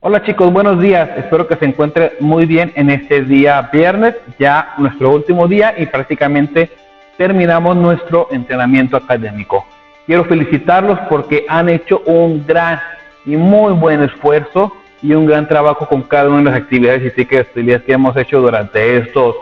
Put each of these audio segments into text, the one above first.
Hola chicos, buenos días. Espero que se encuentren muy bien en este día viernes, ya nuestro último día y prácticamente terminamos nuestro entrenamiento académico. Quiero felicitarlos porque han hecho un gran y muy buen esfuerzo y un gran trabajo con cada una de las actividades y tickets que hemos hecho durante estos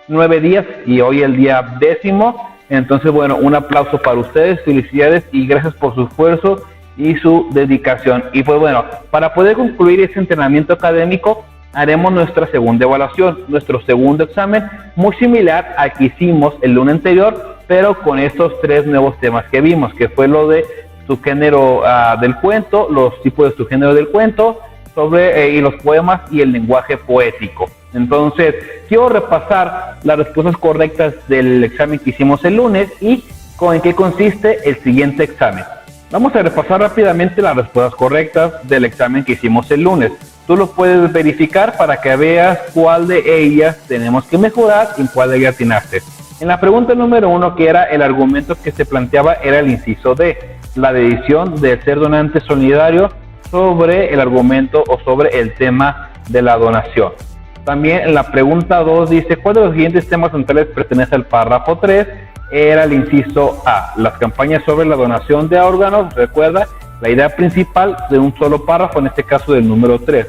9 días y hoy el día 10º. Entonces, bueno, un aplauso para ustedes, felicidades y gracias por su esfuerzo y su dedicación. Y pues bueno, para poder concluir este entrenamiento académico, haremos nuestra segunda evaluación, nuestro segundo examen, muy similar al que hicimos el lunes anterior, pero con estos 3 nuevos temas que vimos, que fue lo de subgénero del cuento, los tipos de subgénero del cuento, y los poemas y el lenguaje poético. Entonces, quiero repasar las respuestas correctas del examen que hicimos el lunes y en qué consiste el siguiente examen. Vamos a repasar rápidamente las respuestas correctas del examen que hicimos el lunes. Tú lo puedes verificar para que veas cuál de ellas tenemos que mejorar y cuál de ellas atinaste. En la pregunta número 1, que era el argumento que se planteaba, era el inciso D, la decisión de ser donante solidario sobre el argumento o sobre el tema de la donación. También en la pregunta 2 dice, ¿cuál de los siguientes temas centrales pertenece al párrafo 3? Era el inciso A, las campañas sobre la donación de órganos. Recuerda, la idea principal de un solo párrafo, en este caso del número 3.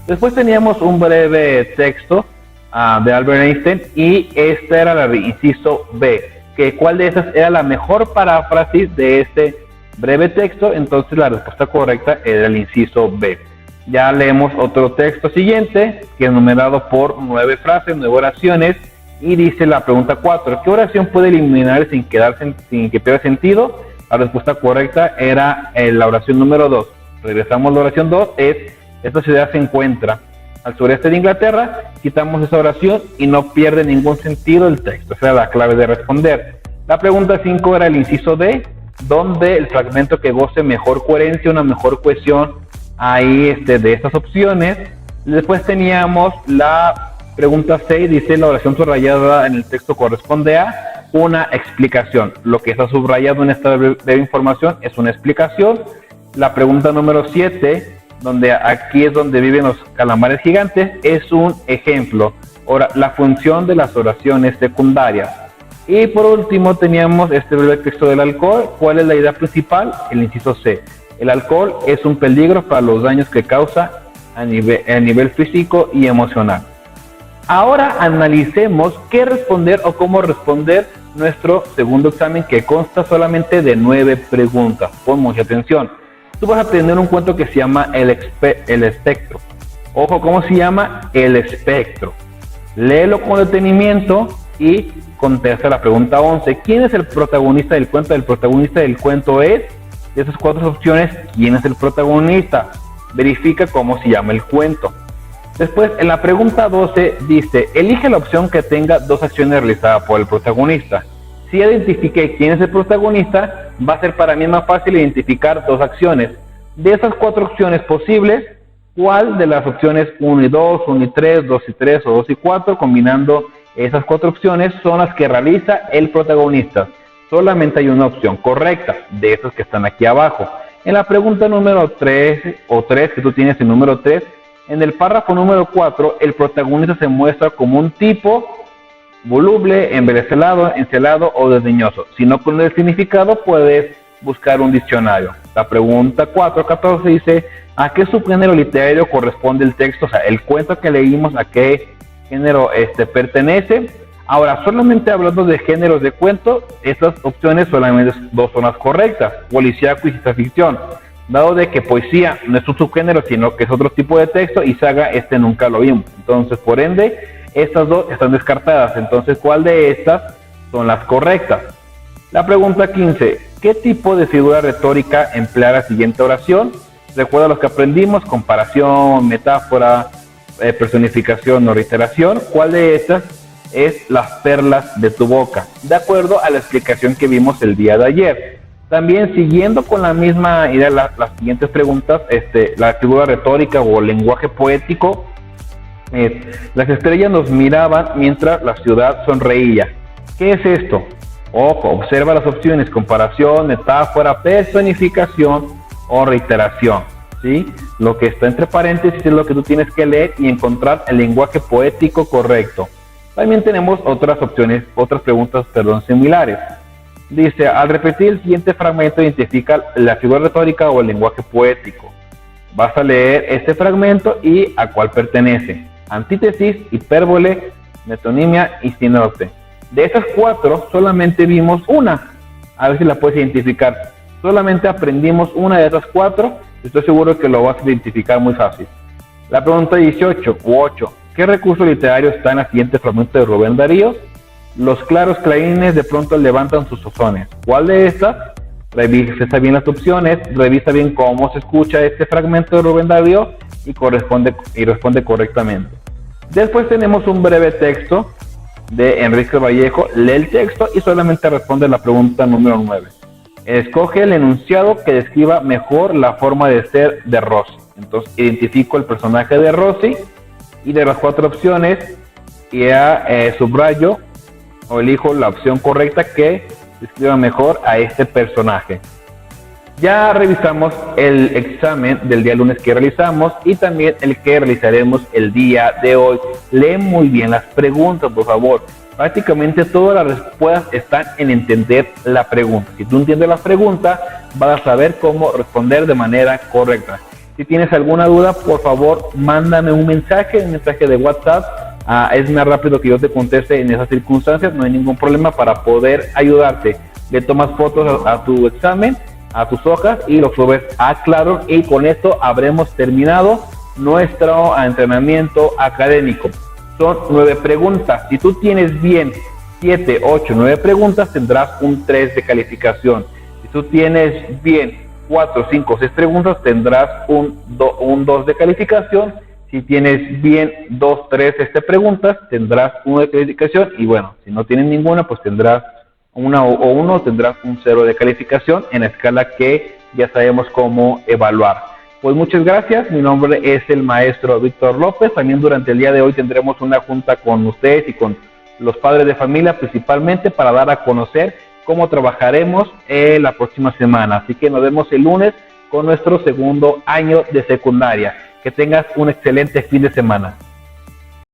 Después teníamos un breve texto de Albert Einstein y esta era la de inciso B, que cuál de esas era la mejor paráfrasis de este breve texto. Entonces la respuesta correcta era el inciso B. Ya leemos otro texto siguiente, que es numerado por 9 frases, 9 oraciones, y dice la pregunta 4, ¿qué oración puede eliminar sin que pierda sentido? La respuesta correcta era la oración número 2. Regresamos a la oración 2, esta ciudad se encuentra al sureste de Inglaterra, quitamos esa oración y no pierde ningún sentido el texto. Esa era la clave de responder. La pregunta 5 era el inciso D, donde el fragmento que goce mejor coherencia, una mejor cohesión ahí de estas opciones. Después teníamos la pregunta 6, dice la oración subrayada en el texto corresponde a una explicación. Lo que está subrayado en esta breve información es una explicación. La pregunta número 7, donde aquí es donde viven los calamares gigantes, es un ejemplo. Ahora, la función de las oraciones secundarias. Y por último teníamos este breve texto del alcohol. ¿Cuál es la idea principal? El inciso C. El alcohol es un peligro para los daños que causa a nivel físico y emocional. Ahora analicemos qué responder o cómo responder nuestro segundo examen, que consta solamente de 9 preguntas. Pon mucha atención. Tú vas a tener un cuento que se llama El Espectro. Ojo, ¿cómo se llama? El Espectro. Léelo con detenimiento y contesta la pregunta 11. ¿Quién es el protagonista del cuento? El protagonista del cuento es, de esas 4 opciones, ¿quién es el protagonista? Verifica cómo se llama el cuento. Después, en la pregunta 12 dice, elige la opción que tenga 2 acciones realizadas por el protagonista. Si identifiqué quién es el protagonista, va a ser para mí más fácil identificar 2 acciones. De esas 4 opciones posibles, ¿cuál de las opciones 1 y 2, 1 y 3, 2 y 3 o 2 y 4, combinando esas 4 opciones, son las que realiza el protagonista? Solamente hay una opción correcta de esas que están aquí abajo. En la pregunta número 3, que tú tienes el número 3, en el párrafo número 4, el protagonista se muestra como un tipo voluble, embelesado, encelado o desdeñoso. Si no conoces el significado, puedes buscar un diccionario. La pregunta 14 dice, ¿a qué subgénero literario corresponde el texto? O sea, el cuento que leímos, ¿a qué género pertenece? Ahora, solamente hablando de géneros de cuento, estas opciones solamente 2 son las correctas, policíaco y ciencia ficción. Dado de que poesía no es un subgénero, sino que es otro tipo de texto, y saga nunca lo vimos. Entonces, por ende, estas 2 están descartadas. Entonces, ¿cuál de estas son las correctas? La pregunta 15, ¿qué tipo de figura retórica emplea la siguiente oración? Recuerda lo que aprendimos, comparación, metáfora, personificación o reiteración. ¿Cuál de estas es las perlas de tu boca? De acuerdo a la explicación que vimos el día de ayer. También, siguiendo con la misma idea, las siguientes preguntas, la figura retórica o lenguaje poético, las estrellas nos miraban mientras la ciudad sonreía. ¿Qué es esto? Ojo, observa las opciones, comparación, metáfora, personificación o reiteración. ¿sí? Lo que está entre paréntesis es lo que tú tienes que leer y encontrar el lenguaje poético correcto. También tenemos otras opciones, otras preguntas, similares. Dice, al repetir el siguiente fragmento, identifica la figura retórica o el lenguaje poético. Vas a leer este fragmento y a cuál pertenece. Antítesis, hipérbole, metonimia y sinote. De esas 4, solamente vimos una. A ver si la puedes identificar. Solamente aprendimos una de esas 4. Estoy seguro que lo vas a identificar muy fácil. La pregunta 18 u 8. ¿Qué recurso literario está en la siguiente fragmento de Rubén Darío? Los claros clarines de pronto levantan sus sones. ¿Cuál de estas? Revisa bien las opciones, revisa bien cómo se escucha este fragmento de Rubén Darío y responde correctamente. Después tenemos un breve texto de Enrique Vallejo. Lee el texto y solamente responde la pregunta número 9. Escoge el enunciado que describa mejor la forma de ser de Rossi. Entonces identifico el personaje de Rossi y de las 4 opciones ya subrayo o elijo la opción correcta que describa mejor a este personaje. Ya revisamos el examen del día lunes que realizamos y también el que realizaremos el día de hoy. Lee muy bien las preguntas, por favor. Prácticamente todas las respuestas están en entender la pregunta. Si tú entiendes la pregunta, vas a saber cómo responder de manera correcta. Si tienes alguna duda, por favor, mándame un mensaje de WhatsApp. Es más rápido que yo te conteste en esas circunstancias, no hay ningún problema para poder ayudarte. Le tomas fotos a tu examen, a tus hojas y lo subes a Classroom y con esto habremos terminado nuestro entrenamiento académico. Son 9 preguntas. Si tú tienes bien 7, 8, 9 preguntas, tendrás un 3 de calificación. Si tú tienes bien 4, 5, 6 preguntas, tendrás un 2 de calificación. Si tienes bien 2, 3 preguntas, tendrás 1 de calificación. Y bueno, si no tienes ninguna, pues tendrás una o 1, tendrás un 0 de calificación en la escala que ya sabemos cómo evaluar. Pues muchas gracias, mi nombre es el maestro Víctor López. También durante el día de hoy tendremos una junta con ustedes y con los padres de familia principalmente para dar a conocer cómo trabajaremos la próxima semana. Así que nos vemos el lunes con nuestro segundo año de secundaria. Que tengas un excelente fin de semana.